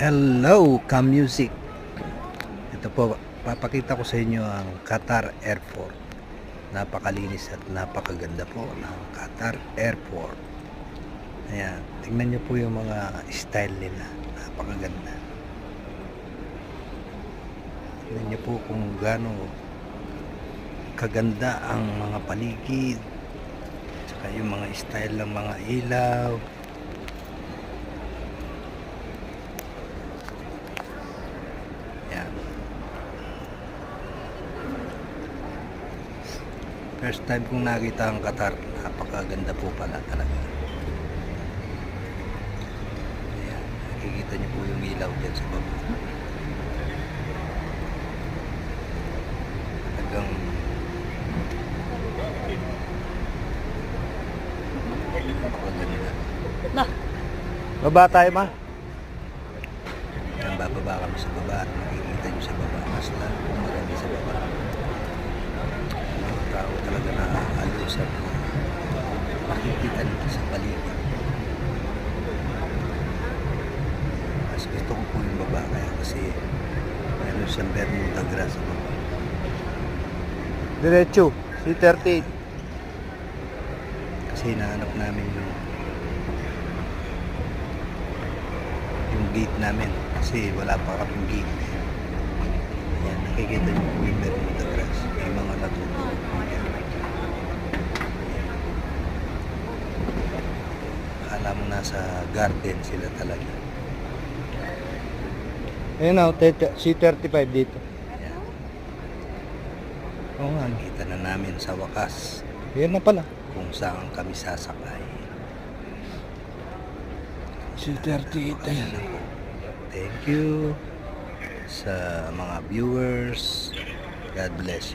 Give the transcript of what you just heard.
Hello, Ka-Music. Ito po, papakita ko sa inyo ang Qatar Airport. Napakalinis at napakaganda po ng Qatar Airport. Ayan, tingnan nyo po yung mga style nila. Napakaganda. Tingnan nyo po kung gaano kaganda ang mga paligid. Tsaka yung mga style ng mga ilaw. First time kong nakita ang Qatar. Napakaganda po pala talaga. Ayan, nakikita niyo po yung ilaw dyan sa baba. Talagang napakaganda. Baba tayo, ma. Ayan, bababa kami sa baba. Nakikita niyo sa baba. Mas lalo po maganda sa baba. Mga tao talaga na alusan. Makikita nito sa paligid. Mas gusto ko po yung baba kaya kasi meron siyang Bermuda grass sa baba. Diretso, C38. Kasi hinahanap namin yung gate namin kasi wala pa kaming gate. Ayan, nakikita niyo po yung Bermuda grass. May mga natutulog po yan. Akala mo nasa garden sila talaga. Ayun na, C35 dito. Ayan, Oo nga, no. nakita na namin sa wakas Ayan na pala. kung saan kami sasakay. C38. Ayan na po. Thank you sa mga viewers. God bless you.